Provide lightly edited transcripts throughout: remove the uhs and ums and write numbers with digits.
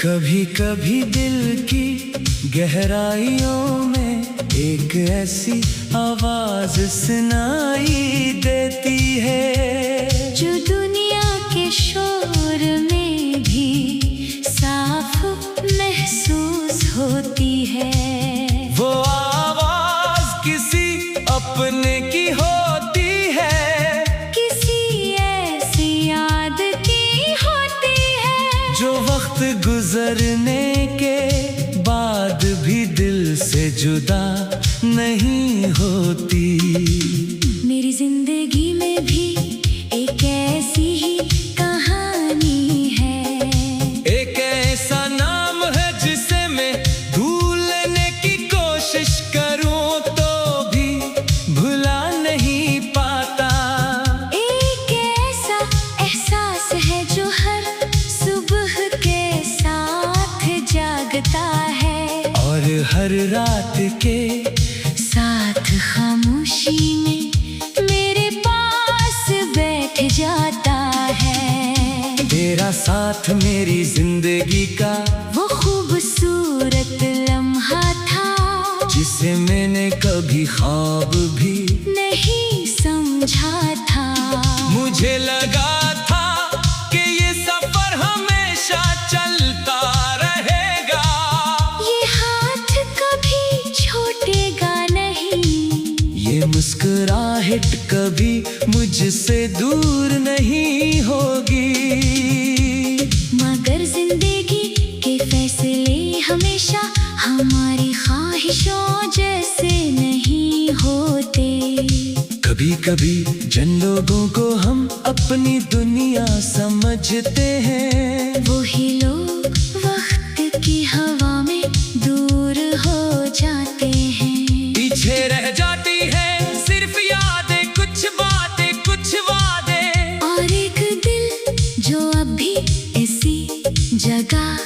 कभी कभी दिल की गहराइयों में एक ऐसी आवाज सुनाई देती है जो दुनिया के शोर में भी साफ महसूस होती है। वो आवाज किसी अपने की होती है, किसी ऐसी याद की होती है जो वक्त गुजरने के बाद भी दिल से जुदा नहीं होती। मेरी जिंदगी में भी एक ऐसी ही कहानी है। एक ऐसा नाम है जिसे मैं भूलने की कोशिश करूं तो भी भुला नहीं पाता। एक ऐसा एहसास है जो हर सुबह के साथ जागता है और हर रात के साथ खामोशी में मेरे पास बैठ जाता है। तेरा साथ मेरी जिंदगी का वो खूबसूरत लम्हा था जिसे मैंने कभी ख्वाब भी नहीं समझा था। मुझे लगा था कि ये सफर हमेशा चलता रहेगा। ये हाथ कभी छूटेगा नहीं, ये मुस्कुराहट कभी मुझसे दूर नहीं होगी। मगर जिंदगी के फैसले हमेशा हमारी ख्वाहिशों जैसे नहीं होते। कभी कभी जिन लोगों को हम अपनी दुनिया समझते हैं वही लोग वक्त की हवा में दूर हो जाते हैं। पीछे रह जाती है सिर्फ यादें, कुछ बातें, कुछ वादे, और एक दिल जो अब भी इसी जगह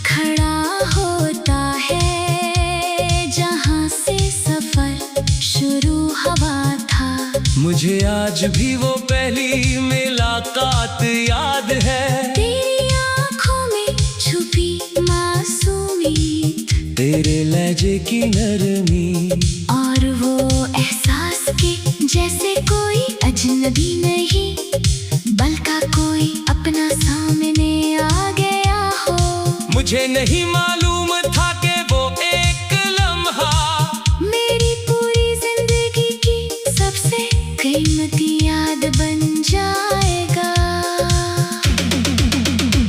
खड़ा होता है जहां से सफर शुरू हुआ था। मुझे आज भी वो पहली मुलाकात याद है। तेरी आंखों में छुपी मासूमियत, तेरे लहजे की नरमी और वो एहसास के जैसे कोई अजनबी नहीं बल्कि कोई अपना सामने आ गया हो। मुझे नहीं मालूम था कि वो एक लम्हा मेरी पूरी जिंदगी की सबसे कीमती याद बन जाएगा।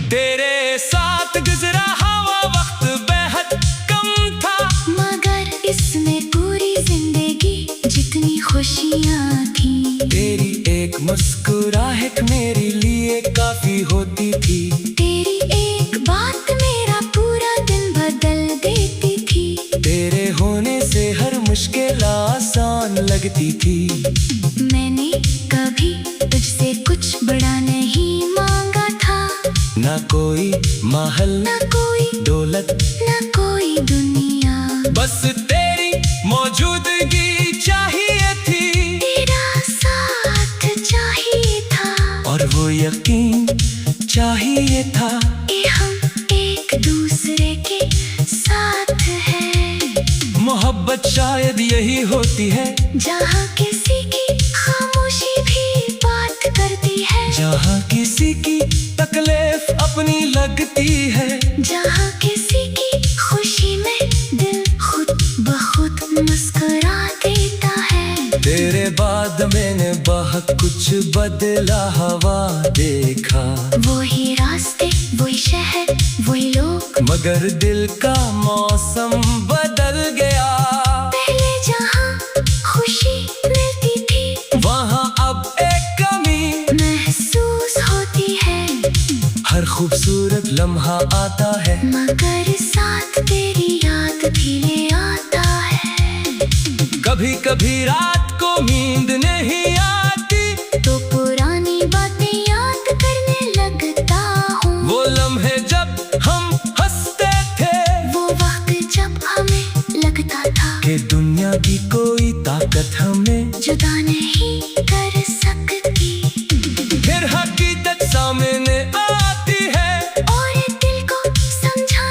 तेरे साथ गुजरा हुआ वक्त बेहद कम था, मगर इसमें पूरी जिंदगी जितनी खुशियाँ थी। तेरी एक मुस्कुराहट मेरे लिए काफी होती थी। तेरी एक बात मेरा पूरा दिन बदल देती थी। तेरे होने से हर मुश्किल आसान लगती थी। मैंने कभी तुझसे कुछ बड़ा नहीं मांगा था, ना कोई महल, ना कोई दौलत, ना कोई दुनिया, बस तेरी मौजूदगी चाहिए थी। तेरा साथ चाहिए था और वो यकीन चाहिए था कि हम एक दूसरे के साथ हैं। मोहब्बत शायद यही होती है जहाँ किसी की खामोशी भी बात करती है, जहाँ किसी की तकलीफ अपनी लगती है, जहाँ किसी की खुशी में दिल खुद ब खुद मुस्कुरा देता है। तेरे बाद मैंने बहुत कुछ बदला हुआ देखा। वही रास्ते, वही शहर, वही लोग, मगर दिल का मौसम बदल गया। पहले जहाँ खुशी मिलती थी वहाँ अब एक कमी महसूस होती है। हर खूबसूरत लम्हा आता है मगर साथ तेरी याद भी ले आता है। कभी कभी रात को नींद नहीं आती तो पुरानी बातें याद करने लगता हूँ। वो लम्हे जब हम हंसते थे, वो वक्त जब हमें लगता था कि दुनिया की कोई ताकत हमें जुदा नहीं कर सकती। फिर हकीकत सामने आती है और दिल को समझा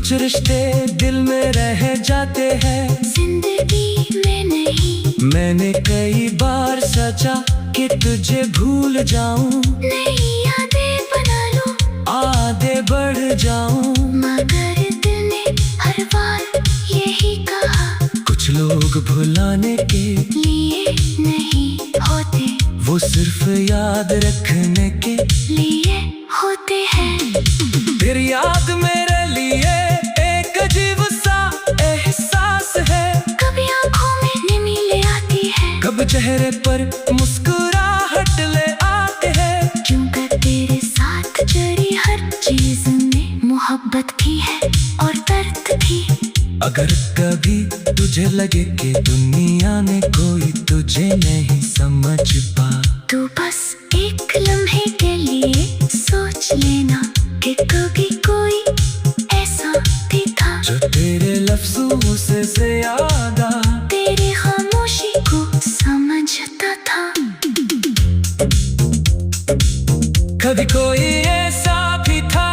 कुछ रिश्ते दिल में रह जाते हैं, जिंदगी में नहीं। मैंने कई बार सोचा कि तुझे भूल जाऊं, नई यादें बना लूं, आगे बढ़ जाऊं, मगर दिल ने हर बार यही कहा, कुछ लोग भुलाने के लिए नहीं होते, वो सिर्फ याद रखने के लिए होते हैं। फिर याद मेरे लिए एक अजीब सा एहसास है, कभी आंखों में नमी ले आती है, कब चेहरे पर मुस्कुराहट ले आते हैं, क्योंकि तेरे साथ जुड़ी हर चीज में मोहब्बत भी है और दर्द भी। अगर कभी तुझे लगे कि दुनिया में कोई तुझे नहीं समझ पा, तू बस एक लम्हे के लिए सोच लेना कि कभी कोई ऐसा भी था, जो तेरे लफ्जों से ज्यादा तेरी खामोशी को समझता था। कभी कोई ऐसा भी था।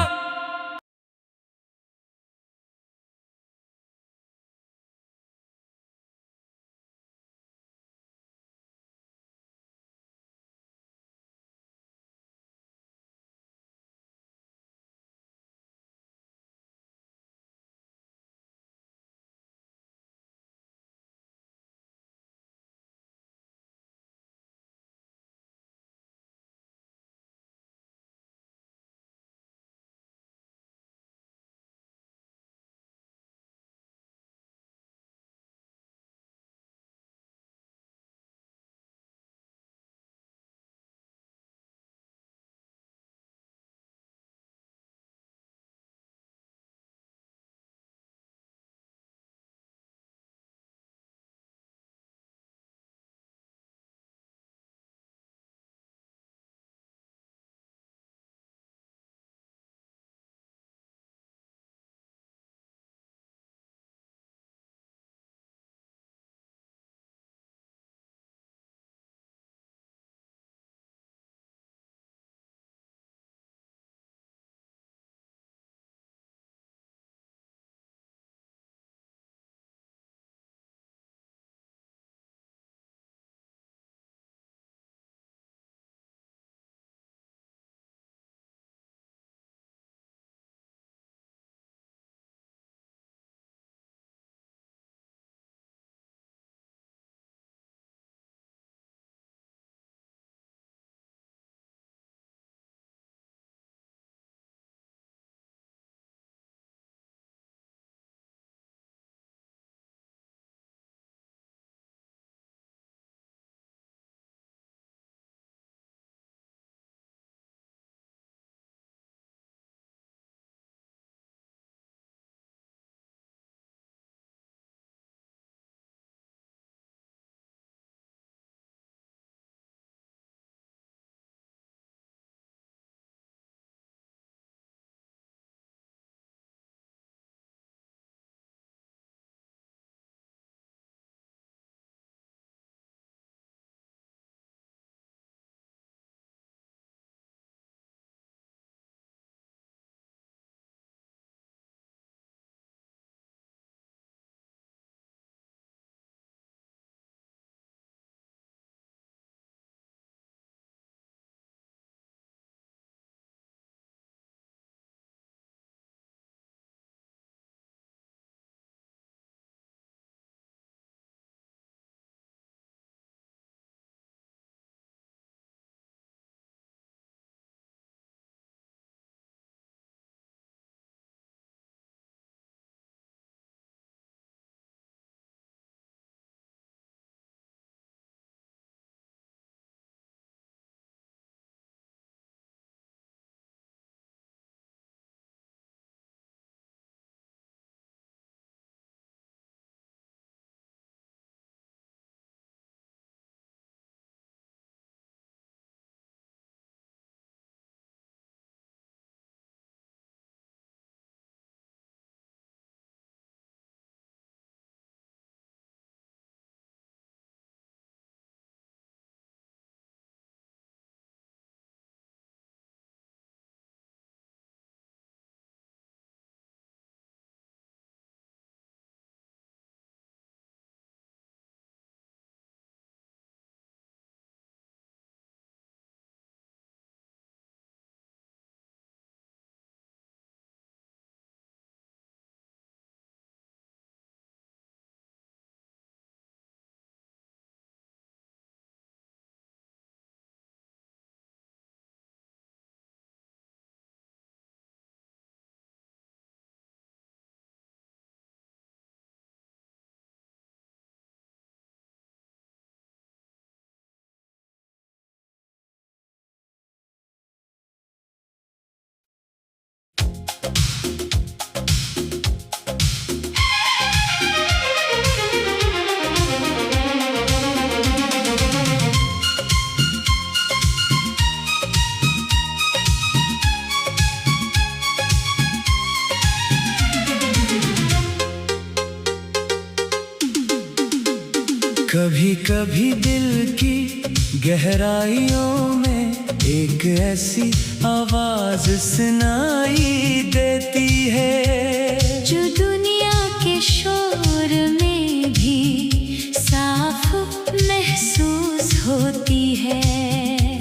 कभी कभी दिल की गहराइयों में एक ऐसी आवाज सुनाई देती है जो दुनिया के शोर में भी साफ महसूस होती है।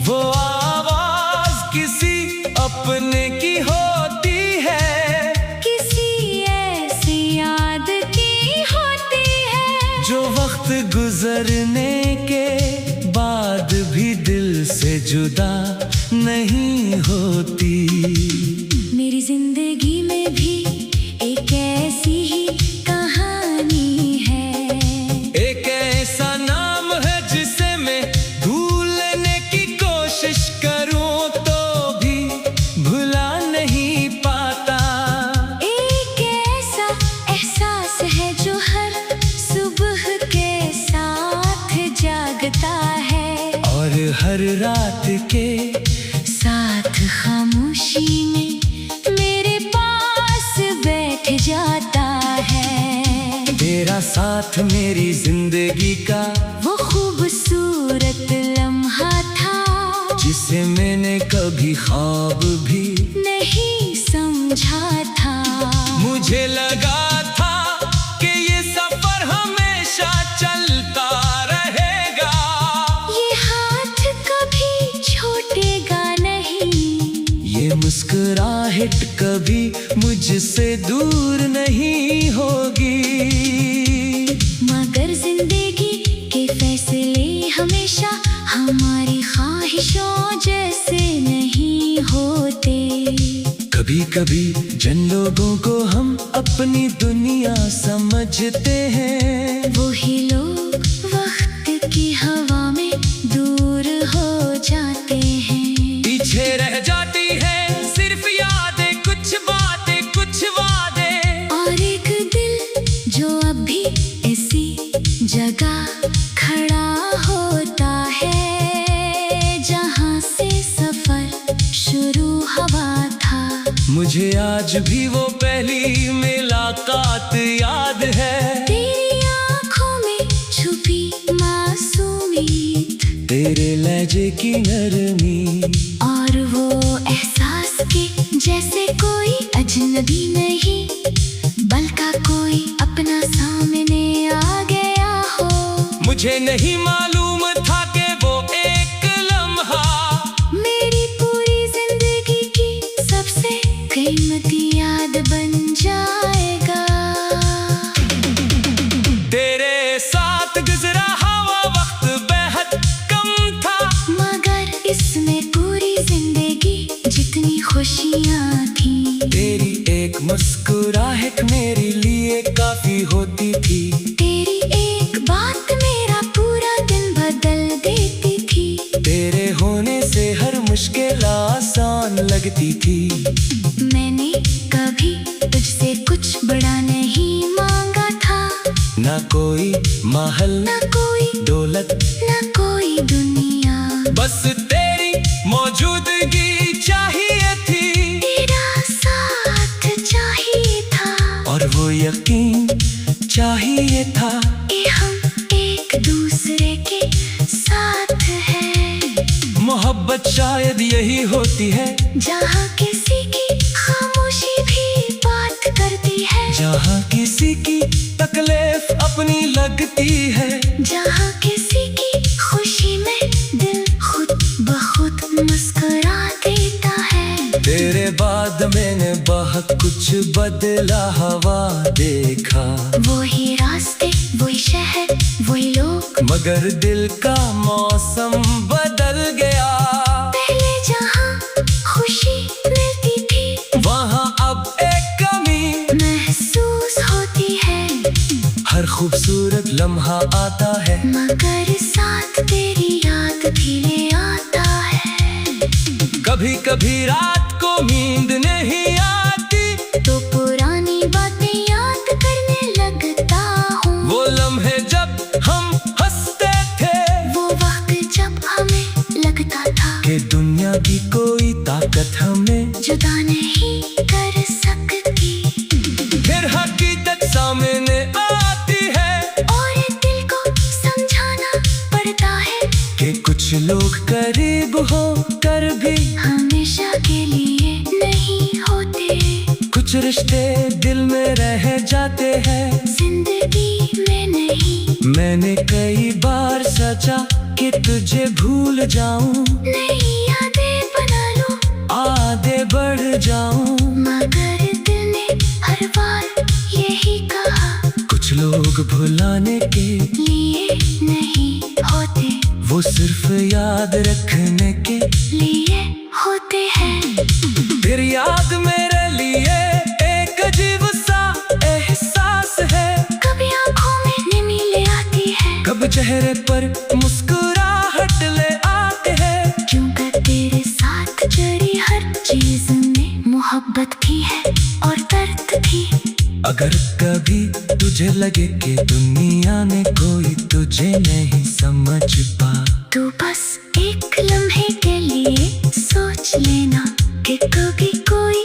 वो आवाज किसी अपने की होती है, किसी ऐसी याद की होती है जो वक्त गुजरने के बाद भी दिल से जुदा नहीं होती। मेरी जिंदगी में भी एक ऐसी ही कहानी है। एक ऐसा नाम है जिसे मैं भूलने की कोशिश करूं तो भी भुला नहीं पाता। एक ऐसा एहसास है जो हर सुबह के साथ जागता है और हर रात के साथ खामोशी में मेरे पास बैठ जाता है। तेरा साथ मेरी जिंदगी का वो खूबसूरत लम्हा था जिसे मैंने कभी ख्वाब भी नहीं समझा था। मुझे लगा था कि ये सफर हमेशा चलता रहेगा। ये हाथ कभी छूटेगा नहीं, ये मुस्कुराहट कभी मुझसे दूर नहीं होगी। मगर जिंदगी के फैसले हमेशा हमारी ख्वाहिशों जैसे नहीं होते। कभी कभी जिन लोगों को हम अपनी दुनिया समझते हैं वही लोग वक्त की हवा में दूर हो जाते हैं। पीछे रह जाती है सिर्फ यादें, कुछ बातें, कुछ वादे। और एक दिल जो अब भी इसी जगह खड़ा होता है जहाँ से सफर शुरू हुआ था। मुझे आज भी वो पहली मुलाकात याद है। तेरी आँखों में छुपी मासूमियत, तेरे लहजे की नरमी और वो एहसास के जैसे कोई अजनबी नहीं बल्कि कोई अपना सामने आ गया हो। मुझे नहीं मालूम था कि वो एक लम्हा मेरी पूरी जिंदगी की सबसे कीमती याद बन जाएगा। तेरे साथ गुजरा हुआ वक्त बेहद कम था, मगर इसमें पूरी जिंदगी जितनी खुशियाँ थी। तेरी एक मुस्कुराहट मेरे लिए काफी होती थी। तेरी एक बात मेरा पूरा दिन बदल देती थी। तेरे होने से हर मुश्किल आसान लगती थी। मैंने कभी तुझसे कुछ बड़ा नहीं मांगा था, ना कोई महल, ना कोई दौलत, ना कोई दुनिया, बस तेरी मौजूदगी चाहिए थी। तेरा साथ चाहिए था और वो यकीन चाहिए था कि हम एक दूसरे के साथ हैं। मोहब्बत शायद यही होती है जहाँ किसी की खामोशी भी बात करती है, जहाँ किसी की तकलीफ अपनी लगती है, जहाँ किसी की खुशी में दिल खुद ब खुद मुस्कुरा देता है। तेरे बाद मैंने बहुत कुछ बदला हुआ देखा। वही रास्ते, वही शहर, वही लोग, मगर दिल का मौसम बदल गया। पहले जहाँ खुशी मिलती थी वहाँ अब एक कमी महसूस होती है। हर खूबसूरत लम्हा आता है मगर साथ तेरी याद भी ले आता है। कभी कभी रात को नींद नहीं आती तो पुरानी बातें याद करने लगता हूँ। वो लम्हे जब हम हंसते थे, वो वक्त जब हमें लगता था कि दुनिया की कोई ताकत हमें जुदा नहीं कर सकती। फिर हकीकत सामने आती है और दिल को समझा रिश्ते दिल में रह जाते हैं, जिंदगी में नहीं। मैंने कई बार सोचा कि तुझे भूल जाऊं, नई यादें बना लो, आगे बढ़ जाऊं, मगर दिल ने हर बार यही कहा, कुछ लोग भुलाने के लिए नहीं होते, वो सिर्फ याद रखने के लिए होते हैं। फिर याद मेरे लिए एक अजीब सा एहसास है, कभी आंखों में नमी ले आती है, कब चेहरे पर मुस्कुराहट ले आते हैं, क्योंकि तेरे साथ जुड़ी हर चीज में मोहब्बत भी है और दर्द भी। अगर कभी तुझे लगे कि दुनिया में कोई तुझे नहीं समझ पा, तू बस एक लम्हे के लिए सोच लेना कि कभी कोई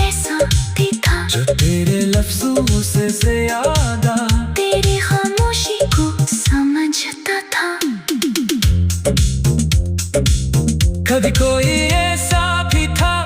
ऐसा भी था, जो तेरे लफ्जों से ज्यादा तेरी खामोशी को समझता था। कभी कोई ऐसा भी था।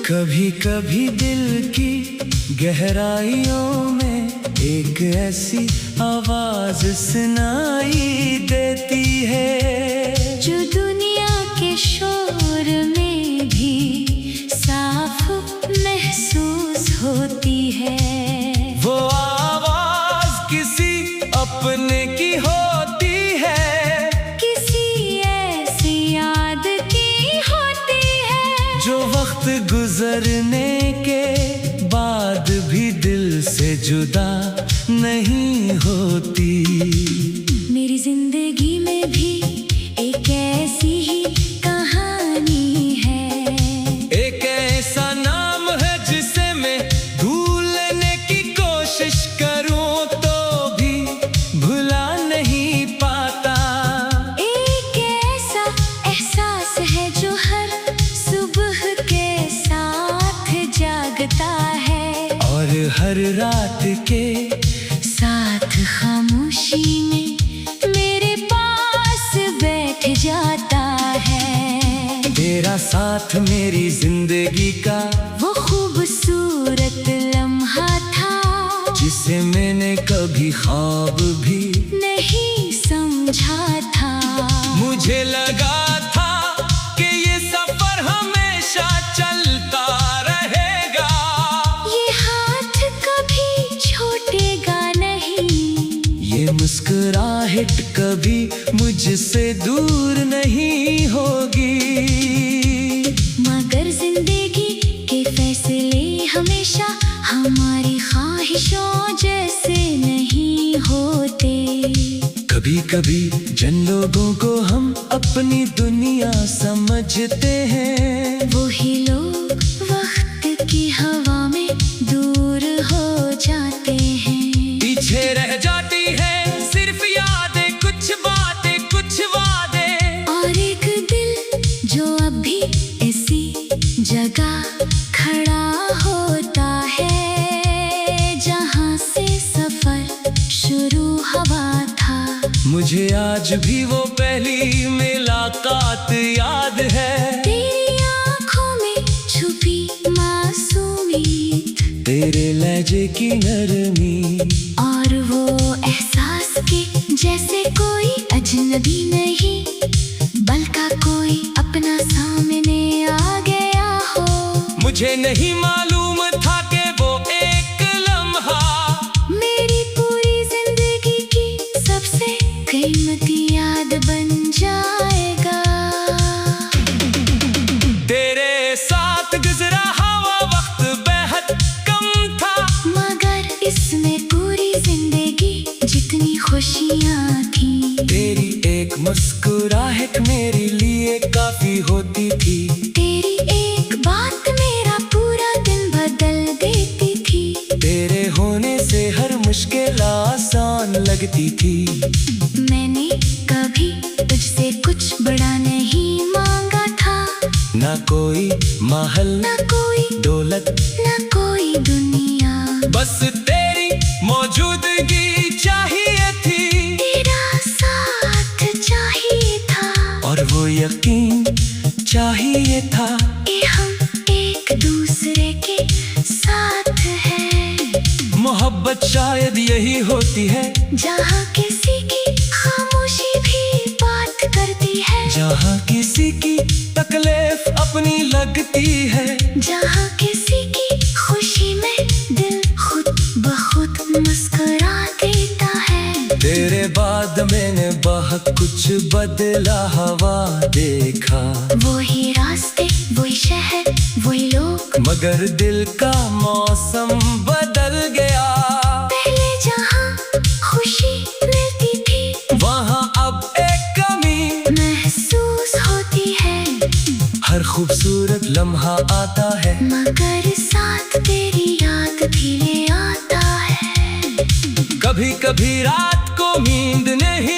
कभी कभी दिल की गहराइयों में एक ऐसी आवाज सुनाई देती है जो दुनिया के शोर में भी साफ महसूस होती है। वो आवाज किसी अपने की होती है, किसी ऐसी याद की होती है जो वक्त गुजरने के बाद भी दिल से जुदा नहीं होती। मेरी जिंदगी में भी एक ऐसी ही कहानी है। एक ऐसा नाम है जिसे मैं भूलने की कोशिश करूं तो भी भुला नहीं पाता। एक ऐसा एहसास है जो हर सुबह के साथ जागता है और हर रात के साथ खामोशी में मेरे पास बैठ जाता है। तेरा साथ मेरी जिंदगी का वो खूबसूरत लम्हा था जिसे मैंने कभी ख्वाब भी नहीं समझा था। मुझे लगा था कि ये सफर हमेशा चलता रहेगा। ये हाथ कभी छूटेगा नहीं, ये मुस्कुराहट कभी मुझसे दूर नहीं होगी। मगर जिंदगी के फैसले हमेशा हमारी ख्वाहिशों जैसे नहीं होते। कभी कभी जिन लोगों को हम अपनी दुनिया समझते हैं, वही लोग वक्त की हवा में दूर हो जाते हैं। पीछे रह जाती है सिर्फ यादें, कुछ बातें, कुछ वादे, और एक दिल जो अब भी ऐसी जगह खड़ा होता है जहाँ से सफर शुरू हुआ था। मुझे आज भी वो पहली मुलाकात याद है। तेरी आँखों में छुपी मासूमियत, तेरे लहजे की नरमी, और वो एहसास के जैसे कोई अजनबी नहीं बल्कि कोई अपना सामने आ गया हो। मुझे नहीं मालूम था कि वो एक लम्हा मेरी पूरी जिंदगी की सबसे कीमती याद बन जाएगा। तेरे साथ गुजरा हुआ वक्त बेहद कम था, मगर इसमें पूरी जिंदगी जितनी खुशियाँ थी। तेरी एक मुस्कुराहट मेरे लिए काफी होती थी। तेरी एक बात मेरा पूरा दिन बदल देती थी। तेरे होने से हर मुश्किल आसान लगती थी। मैंने कभी तुझसे कुछ बड़ा नहीं मांगा था, ना कोई महल, ना कोई दौलत, ना कोई दुनिया, बस तेरी मौजूदगी चाहिए थी। तेरा साथ चाहिए था, और वो यकीन चाहिए था कि हम एक दूसरे के साथ हैं। मोहब्बत शायद यही होती है जहाँ किसी की खामोशी भी बात करती है, जहाँ किसी की तकलीफ अपनी लगती है, जहाँ किसी की खुशी में दिल खुद ब खुद मुस्कुरा देता है। तेरे बाद मैंने बहुत कुछ बदला हुआ देखा। वही रास्ते, वही शहर, वही लोग, मगर दिल का मौसम बदल गया। पहले जहाँ खुशी मिलती थी वहाँ अब एक कमी महसूस होती है। हर खूबसूरत लम्हा आता है, मगर साथ तेरी याद भी ले आता है। कभी कभी रात को नींद नहीं